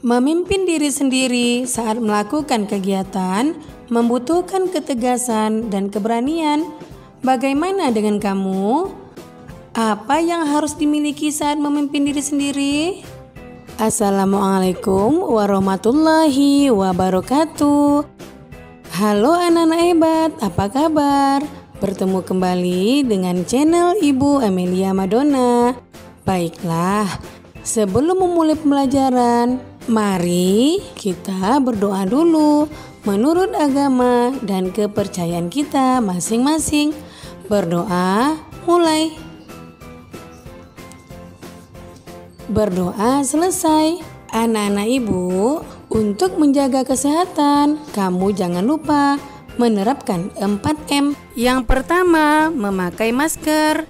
Memimpin diri sendiri saat melakukan kegiatan membutuhkan ketegasan dan keberanian. Bagaimana dengan kamu? Apa yang harus dimiliki saat memimpin diri sendiri? Assalamualaikum warahmatullahi wabarakatuh. Halo anak-anak hebat, apa kabar? Bertemu kembali dengan channel Ibu Amelia Madonna. Baiklah, sebelum memulai pembelajaran, mari kita berdoa dulu menurut agama dan kepercayaan kita masing-masing. Berdoa mulai. Berdoa selesai. Anak-anak ibu, untuk menjaga kesehatan, kamu jangan lupa menerapkan 4M. Yang pertama, memakai masker.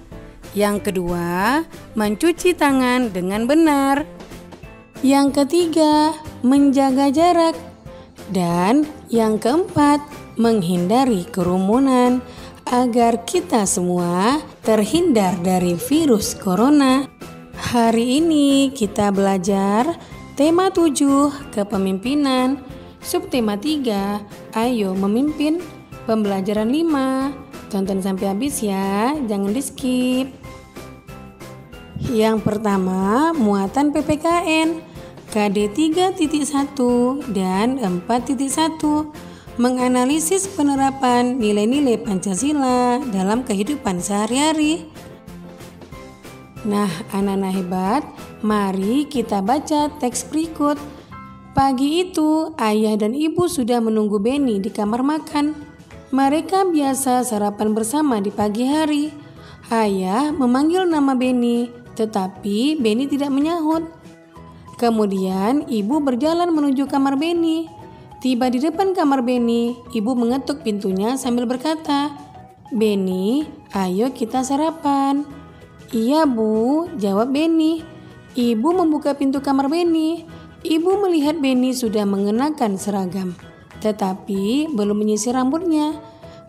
Yang kedua, mencuci tangan dengan benar. Yang ketiga, menjaga jarak. Dan yang keempat, menghindari kerumunan agar kita semua terhindar dari virus corona. Hari ini kita belajar tema 7, kepemimpinan. Subtema 3, ayo memimpin. Pembelajaran 5, tonton sampai habis ya, jangan di skip. Yang pertama, muatan PPKN KD 3.1 dan 4.1, menganalisis penerapan nilai-nilai Pancasila dalam kehidupan sehari-hari. Nah, anak-anak hebat, mari kita baca teks berikut. Pagi itu, ayah dan ibu sudah menunggu Benny di kamar makan. Mereka biasa sarapan bersama di pagi hari. Ayah memanggil nama Benny, tetapi Benny tidak menyahut. Kemudian ibu berjalan menuju kamar Benny. Tiba di depan kamar Benny, ibu mengetuk pintunya sambil berkata, "Benny, ayo kita sarapan." "Iya bu," jawab Benny. Ibu membuka pintu kamar Benny. Ibu melihat Benny sudah mengenakan seragam, tetapi belum menyisir rambutnya.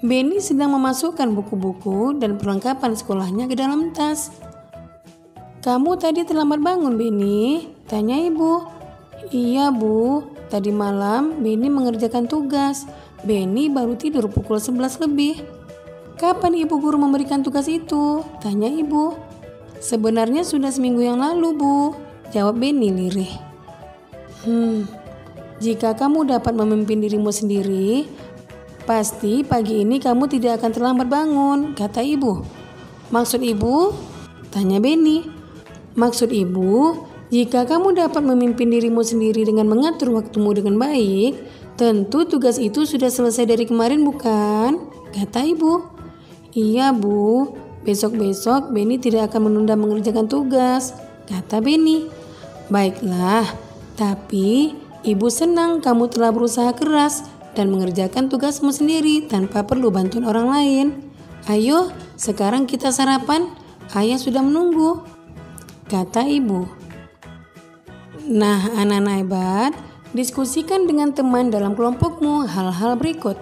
Benny sedang memasukkan buku-buku dan perlengkapan sekolahnya ke dalam tas. "Kamu tadi terlambat bangun, Benny?" tanya ibu. "Iya bu, tadi malam Benny mengerjakan tugas. Benny baru tidur pukul 11 lebih." "Kapan ibu guru memberikan tugas itu?" tanya ibu. "Sebenarnya sudah seminggu yang lalu bu," jawab Benny lirih. Jika kamu dapat memimpin dirimu sendiri, pasti pagi ini kamu tidak akan terlambat bangun," kata ibu. "Maksud ibu?" tanya Benny. "Maksud ibu, jika kamu dapat memimpin dirimu sendiri dengan mengatur waktumu dengan baik, tentu tugas itu sudah selesai dari kemarin bukan?" kata ibu. "Iya bu, besok-besok Benny tidak akan menunda mengerjakan tugas," kata Benny. "Baiklah, tapi ibu senang kamu telah berusaha keras dan mengerjakan tugasmu sendiri tanpa perlu bantuan orang lain. Ayo, sekarang kita sarapan, ayah sudah menunggu," kata ibu. Nah, anak-anak hebat, diskusikan dengan teman dalam kelompokmu hal-hal berikut.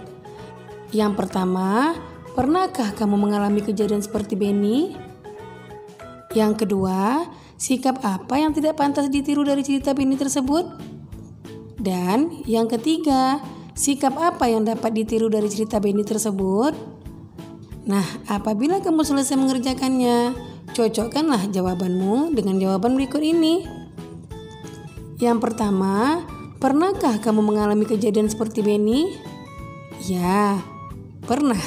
Yang pertama, pernahkah kamu mengalami kejadian seperti Benny? Yang kedua, sikap apa yang tidak pantas ditiru dari cerita Benny tersebut? Dan yang ketiga, sikap apa yang dapat ditiru dari cerita Benny tersebut? Nah, apabila kamu selesai mengerjakannya, cocokkanlah jawabanmu dengan jawaban berikut ini. Yang pertama, pernahkah kamu mengalami kejadian seperti Benny? Ya, pernah.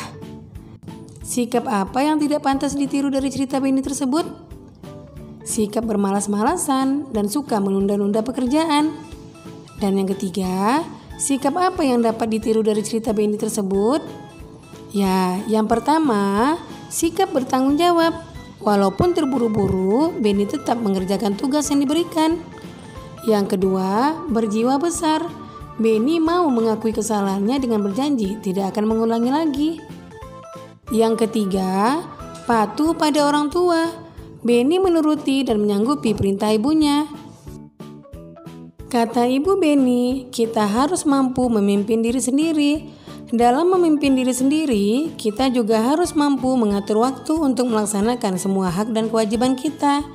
Sikap apa yang tidak pantas ditiru dari cerita Benny tersebut? Sikap bermalas-malasan dan suka menunda-nunda pekerjaan. Dan yang ketiga, sikap apa yang dapat ditiru dari cerita Benny tersebut? Ya, yang pertama, sikap bertanggung jawab. Walaupun terburu-buru, Benny tetap mengerjakan tugas yang diberikan. Yang kedua, berjiwa besar. Benny mau mengakui kesalahannya dengan berjanji tidak akan mengulangi lagi. Yang ketiga, patuh pada orang tua. Benny menuruti dan menyanggupi perintah ibunya. Kata ibu Benny, kita harus mampu memimpin diri sendiri. Dalam memimpin diri sendiri, kita juga harus mampu mengatur waktu untuk melaksanakan semua hak dan kewajiban kita.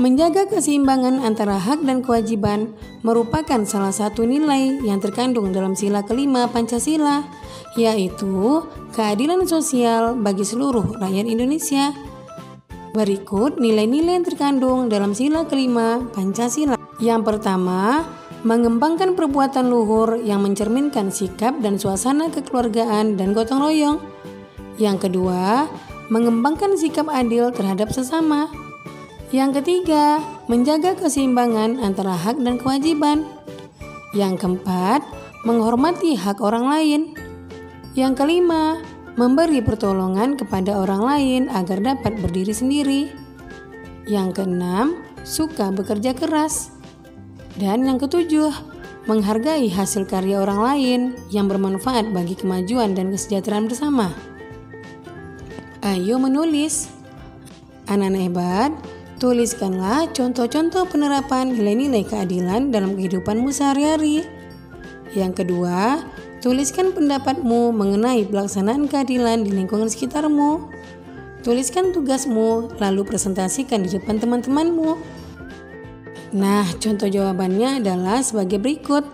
Menjaga keseimbangan antara hak dan kewajiban merupakan salah satu nilai yang terkandung dalam sila kelima Pancasila, yaitu keadilan sosial bagi seluruh rakyat Indonesia. Berikut nilai-nilai yang terkandung dalam sila kelima Pancasila. Yang pertama, mengembangkan perbuatan luhur yang mencerminkan sikap dan suasana kekeluargaan dan gotong royong. Yang kedua, mengembangkan sikap adil terhadap sesama. Yang ketiga, menjaga keseimbangan antara hak dan kewajiban. Yang keempat, menghormati hak orang lain. Yang kelima, memberi pertolongan kepada orang lain agar dapat berdiri sendiri. Yang keenam, suka bekerja keras. Dan yang ketujuh, menghargai hasil karya orang lain yang bermanfaat bagi kemajuan dan kesejahteraan bersama. Ayo menulis. Anak-anak hebat, tuliskanlah contoh-contoh penerapan nilai-nilai keadilan dalam kehidupanmu sehari-hari. Yang kedua, tuliskan pendapatmu mengenai pelaksanaan keadilan di lingkungan sekitarmu. Tuliskan tugasmu, lalu presentasikan di depan teman-temanmu. Nah, contoh jawabannya adalah sebagai berikut.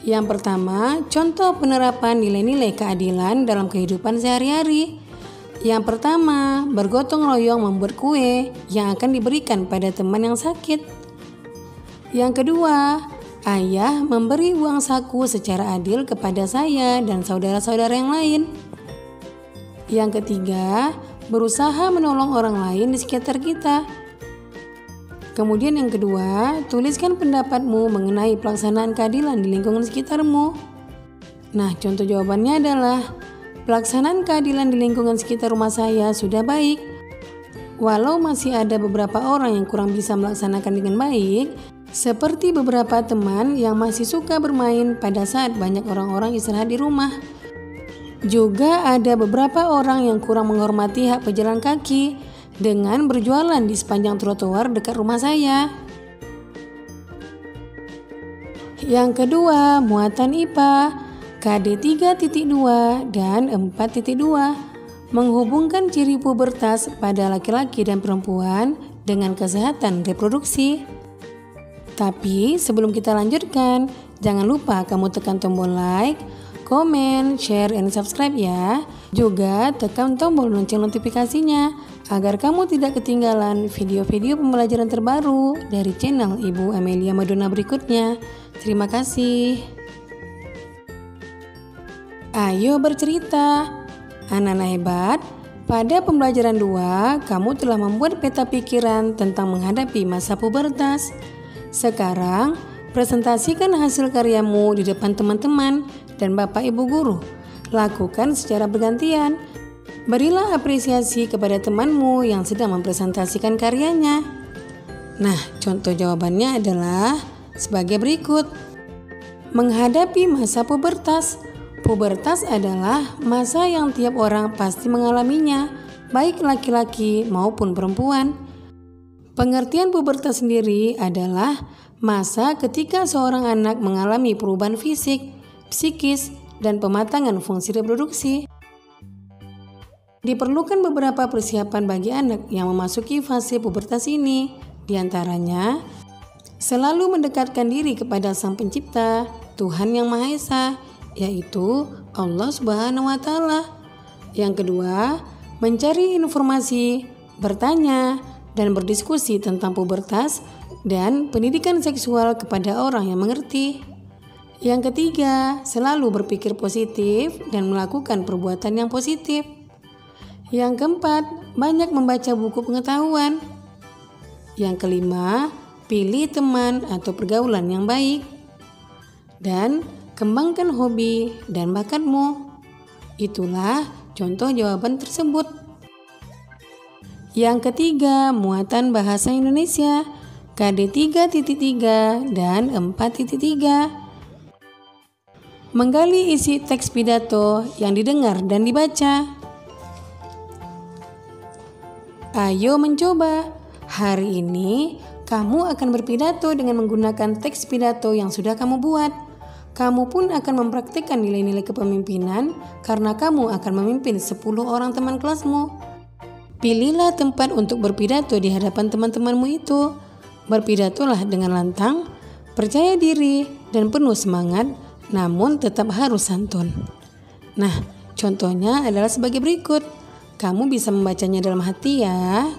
Yang pertama, contoh penerapan nilai-nilai keadilan dalam kehidupan sehari-hari. Yang pertama, bergotong royong membuat kue yang akan diberikan pada teman yang sakit. Yang kedua, ayah memberi uang saku secara adil kepada saya dan saudara-saudara yang lain. Yang ketiga, berusaha menolong orang lain di sekitar kita. Kemudian yang kedua, tuliskan pendapatmu mengenai pelaksanaan keadilan di lingkungan sekitarmu. Nah, contoh jawabannya adalah pelaksanaan keadilan di lingkungan sekitar rumah saya sudah baik. Walau masih ada beberapa orang yang kurang bisa melaksanakan dengan baik, seperti beberapa teman yang masih suka bermain pada saat banyak orang-orang istirahat di rumah. Juga ada beberapa orang yang kurang menghormati hak pejalan kaki dengan berjualan di sepanjang trotoar dekat rumah saya. Yang kedua, muatan IPA KD 3.2 dan 4.2 menghubungkan ciri pubertas pada laki-laki dan perempuan dengan kesehatan reproduksi. Tapi sebelum kita lanjutkan, jangan lupa kamu tekan tombol like, komen, share, and subscribe ya. Juga tekan tombol lonceng notifikasinya agar kamu tidak ketinggalan video-video pembelajaran terbaru dari channel Ibu Amelia Madonna berikutnya. Terima kasih. Ayo bercerita. Anak-anak hebat, pada pembelajaran 2, kamu telah membuat peta pikiran tentang menghadapi masa pubertas. Sekarang, presentasikan hasil karyamu di depan teman-teman dan Bapak Ibu guru. Lakukan secara bergantian. Berilah apresiasi kepada temanmu yang sedang mempresentasikan karyanya. Nah, contoh jawabannya adalah sebagai berikut. Menghadapi masa pubertas. Pubertas adalah masa yang tiap orang pasti mengalaminya, baik laki-laki maupun perempuan. Pengertian pubertas sendiri adalah masa ketika seorang anak mengalami perubahan fisik, psikis, dan pematangan fungsi reproduksi. Diperlukan beberapa persiapan bagi anak yang memasuki fase pubertas ini, diantaranya selalu mendekatkan diri kepada Sang Pencipta, Tuhan Yang Maha Esa, yaitu Allah Subhanahu wa Ta'ala. Yang kedua, mencari informasi, bertanya, dan berdiskusi tentang pubertas dan pendidikan seksual kepada orang yang mengerti. Yang ketiga, selalu berpikir positif dan melakukan perbuatan yang positif. Yang keempat, banyak membaca buku pengetahuan. Yang kelima, pilih teman atau pergaulan yang baik. Dan kembangkan hobi dan bakatmu. Itulah contoh jawaban tersebut. Yang ketiga, muatan bahasa Indonesia KD 3.3 dan 4.3. Menggali isi teks pidato yang didengar dan dibaca. Ayo mencoba. Hari ini kamu akan berpidato dengan menggunakan teks pidato yang sudah kamu buat. Kamu pun akan mempraktikkan nilai-nilai kepemimpinan karena kamu akan memimpin 10 orang teman kelasmu. Pilihlah tempat untuk berpidato di hadapan teman-temanmu itu. Berpidatolah dengan lantang, percaya diri, dan penuh semangat, namun tetap harus santun. Nah, contohnya adalah sebagai berikut. Kamu bisa membacanya dalam hati ya.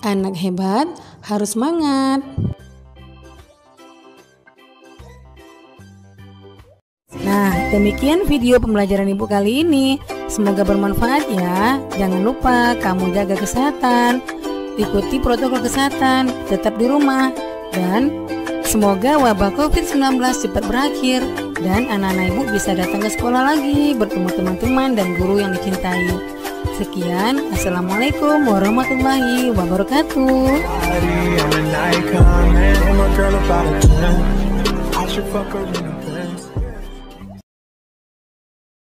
Anak hebat harus semangat. Nah, demikian video pembelajaran Ibu kali ini. Semoga bermanfaat ya. Jangan lupa kamu jaga kesehatan, ikuti protokol kesehatan, tetap di rumah, dan semoga wabah COVID-19 cepat berakhir dan anak-anak Ibu bisa datang ke sekolah lagi, bertemu teman-teman dan guru yang dicintai. Sekian, Assalamualaikum warahmatullahi wabarakatuh.